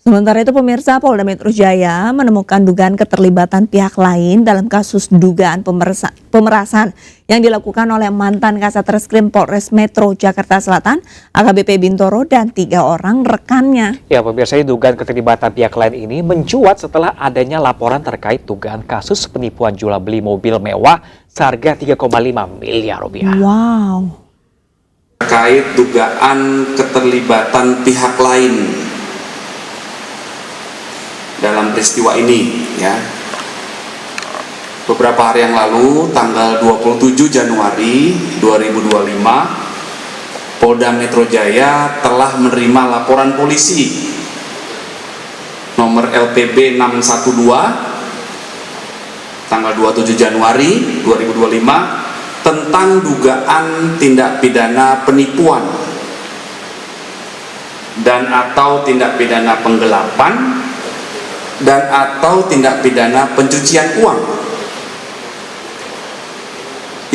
Sementara itu pemirsa, Polda Metro Jaya menemukan dugaan keterlibatan pihak lain dalam kasus dugaan pemerasan yang dilakukan oleh mantan Kasat Reskrim Polres Metro Jakarta Selatan, AKBP Bintoro dan 3 orang rekannya. Ya pemirsa, dugaan keterlibatan pihak lain ini mencuat setelah adanya laporan terkait dugaan kasus penipuan jual beli mobil mewah seharga 3,5 miliar rupiah. Wow. Terkait dugaan keterlibatan pihak lain dalam peristiwa ini, ya. Beberapa hari yang lalu, tanggal 27 Januari 2025, Polda Metro Jaya telah menerima laporan polisi nomor LPB 612 tanggal 27 Januari 2025 tentang dugaan tindak pidana penipuan dan atau tindak pidana penggelapan dan atau tindak pidana pencucian uang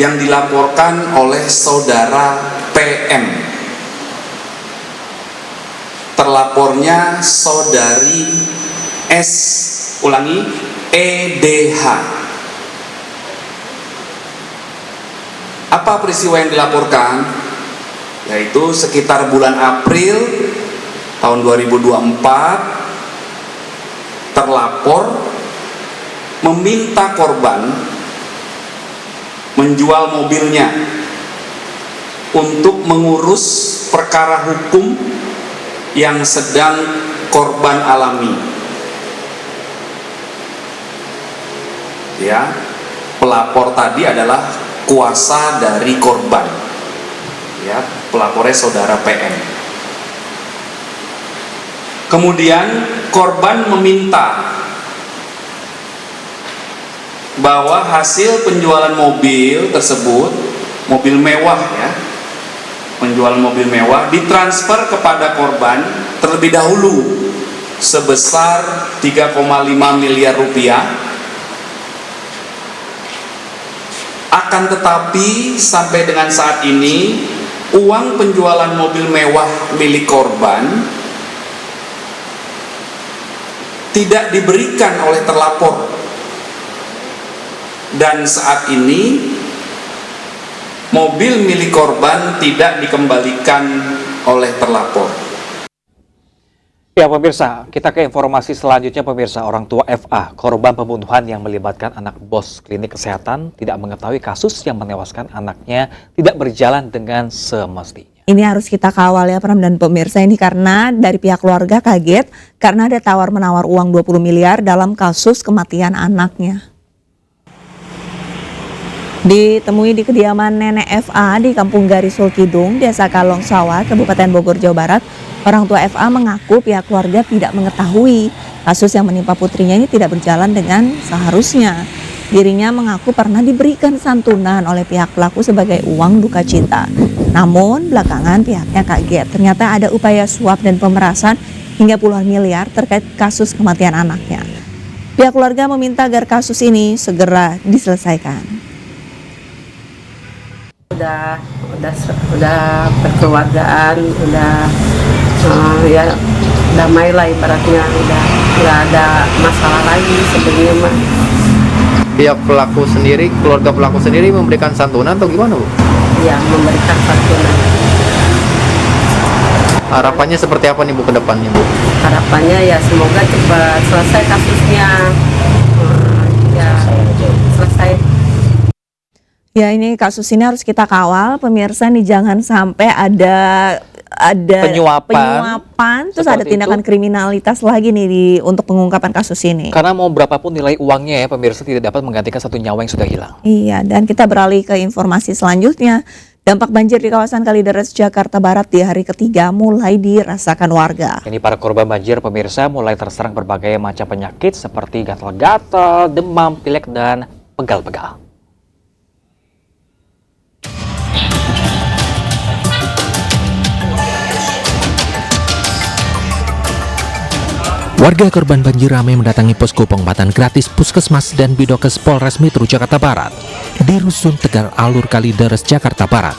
yang dilaporkan oleh saudara PM. Terlapornya saudari S, ulangi, EDH. Apa peristiwa yang dilaporkan? Yaitu sekitar bulan April tahun 2024, terlapor meminta korban menjual mobilnya untuk mengurus perkara hukum yang sedang korban alami. Ya, pelapor tadi adalah kuasa dari korban. Ya, pelapornya saudara PM. Kemudian korban meminta bahwa hasil penjualan mobil tersebut, mobil mewah ya, penjualan mobil mewah ditransfer kepada korban terlebih dahulu sebesar 3,5 miliar rupiah. Akan tetapi sampai dengan saat ini uang penjualan mobil mewah milik korban tidak diberikan oleh terlapor, dan saat ini mobil milik korban tidak dikembalikan oleh terlapor. Ya pemirsa, kita ke informasi selanjutnya pemirsa. Orang tua FA, korban pembunuhan yang melibatkan anak bos klinik kesehatan, tidak mengetahui kasus yang menewaskan anaknya tidak berjalan dengan semestinya. Ini harus kita kawal ya Pram dan pemirsa ini, karena dari pihak keluarga kaget karena ada tawar-menawar uang 20 miliar dalam kasus kematian anaknya. Ditemui di kediaman nenek FA di Kampung Garisul Kidung, Desa Kalong Sawah, Kabupaten Bogor, Jawa Barat, orang tua FA mengaku pihak keluarga tidak mengetahui kasus yang menimpa putrinya ini tidak berjalan dengan seharusnya. Dirinya mengaku pernah diberikan santunan oleh pihak pelaku sebagai uang duka cita. Namun belakangan pihaknya kaget, ternyata ada upaya suap dan pemerasan hingga puluhan miliar terkait kasus kematian anaknya. Pihak keluarga meminta agar kasus ini segera diselesaikan. Udah berkeluargaan, ya damai lah ibaratnya, udah nggak ada masalah lagi sebenarnya mah. Pihak pelaku sendiri, keluarga pelaku sendiri memberikan santunan atau gimana Bu? Ya, memberikan santunan. Harapannya seperti apa nih Bu ke depannya Bu? Harapannya ya semoga cepat selesai kasusnya, ya selesai. Ya, ini kasus ini harus kita kawal pemirsa nih, jangan sampai ada penyuapan terus ada tindakan kriminalitas lagi nih untuk pengungkapan kasus ini. Karena mau berapapun nilai uangnya ya pemirsa, tidak dapat menggantikan satu nyawa yang sudah hilang. Iya, dan kita beralih ke informasi selanjutnya. Dampak banjir di kawasan Kalideres, Jakarta Barat di hari ketiga mulai dirasakan warga. Ini para korban banjir pemirsa mulai terserang berbagai macam penyakit seperti gatal-gatal, demam, pilek, dan pegal-pegal. Warga korban banjir ramai mendatangi posko pengobatan gratis Puskesmas dan Bidokes Polres Metro Jakarta Barat di Rusun Tegal Alur Kalideres, Jakarta Barat.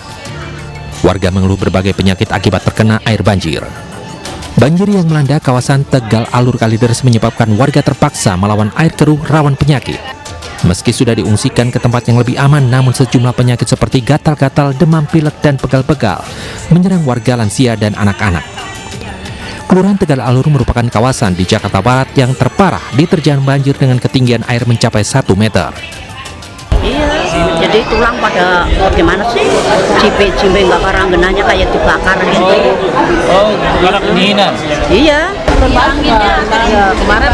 Warga mengeluh berbagai penyakit akibat terkena air banjir. Banjir yang melanda kawasan Tegal Alur Kalideres menyebabkan warga terpaksa melawan air keruh rawan penyakit. Meski sudah diungsikan ke tempat yang lebih aman, namun sejumlah penyakit seperti gatal-gatal, demam, pilek, dan pegal-pegal menyerang warga lansia dan anak-anak. Kelurahan Tegal Alur merupakan kawasan di Jakarta Barat yang terparah diterjang banjir dengan ketinggian air mencapai 1 meter. Iya, jadi tulang pada gimana sih? Cipe-cipe nggak karanggenanya kayak dibakar gitu. Oh, karena kedinginan. Iya. Ya, kemarin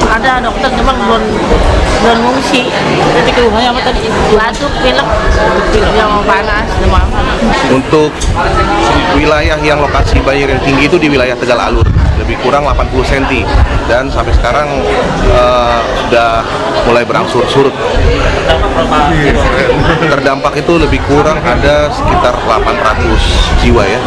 ada dokter cuma belum ngungsi. Jadi keluhannya apa tadi? Batuk, pilek, yang panas, demam. Untuk wilayah yang lokasi banjir yang tinggi itu di wilayah Tegal Alur, lebih kurang 80 cm, dan sampai sekarang sudah mulai berangsur surut. Terdampak itu lebih kurang ada sekitar 800 jiwa ya.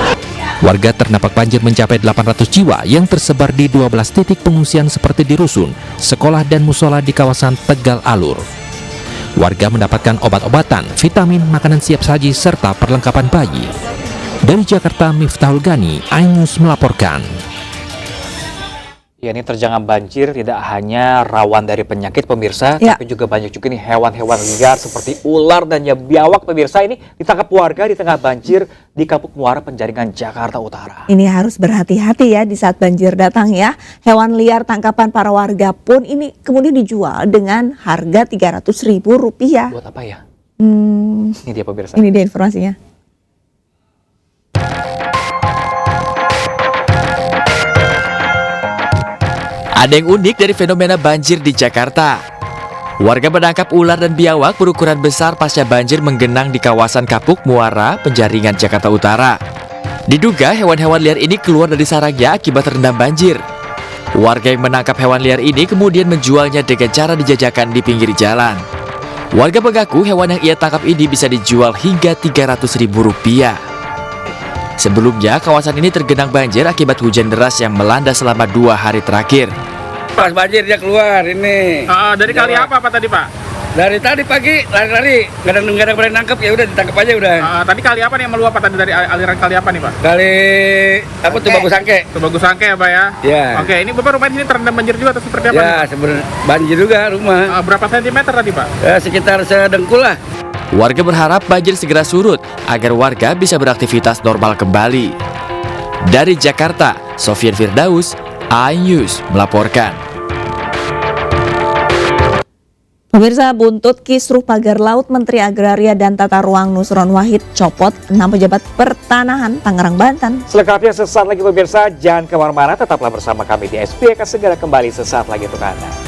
Warga terdampak banjir mencapai 800 jiwa yang tersebar di 12 titik pengungsian seperti di rusun, sekolah, dan musola di kawasan Tegal Alur. Warga mendapatkan obat-obatan, vitamin, makanan siap saji, serta perlengkapan bayi. Dari Jakarta, Miftahul Gani, iNews melaporkan. Ya, ini terjangan banjir tidak hanya rawan dari penyakit pemirsa, Ya. tapi juga banyak juga nih hewan-hewan liar seperti ular dan ya biawak pemirsa ini ditangkap warga di tengah banjir di Kampung Muara, Penjaringan, Jakarta Utara. Ini harus berhati-hati ya di saat banjir datang ya. Hewan liar tangkapan para warga pun ini kemudian dijual dengan harga Rp300.000. Buat apa ya? Hmm, Ini dia pemirsa. ini dia informasinya. Ada yang unik dari fenomena banjir di Jakarta. Warga menangkap ular dan biawak berukuran besar pasca banjir menggenang di kawasan Kapuk Muara, Penjaringan, Jakarta Utara. Diduga hewan-hewan liar ini keluar dari sarangnya akibat terendam banjir. Warga yang menangkap hewan liar ini kemudian menjualnya dengan cara dijajakan di pinggir jalan. Warga mengaku hewan yang ia tangkap ini bisa dijual hingga Rp300.000. Sebelumnya, kawasan ini tergenang banjir akibat hujan deras yang melanda selama 2 hari terakhir. Pas banjir dia keluar ini. Dari kali apa tadi Pak? Dari tadi pagi lari-lari, nggak ada berani nangkep, ya udah ditangkap aja udah. Tadi kali apa nih yang meluap Pak? Tadi dari aliran kali apa nih Pak? Kali apa tuh bagus sangke? Tubagus Sangke ya Pak ya? Ya. Oke, ini Bapak rumah ini terendam banjir juga atau seperti apa? Ya, sebenarnya banjir juga rumah. Berapa sentimeter tadi Pak? Sekitar sedengkul lah. Warga berharap banjir segera surut agar warga bisa beraktivitas normal kembali. Dari Jakarta, Sofyan Firdaus, iNews melaporkan. Pemirsa, buntut kisruh pagar laut, Menteri Agraria dan Tata Ruang Nusron Wahid copot 6 pejabat pertanahan Tangerang, Banten. Selengkapnya sesaat lagi pemirsa, jangan kemana-mana, tetaplah bersama kami di SPK, segera kembali sesaat lagi untuk Anda.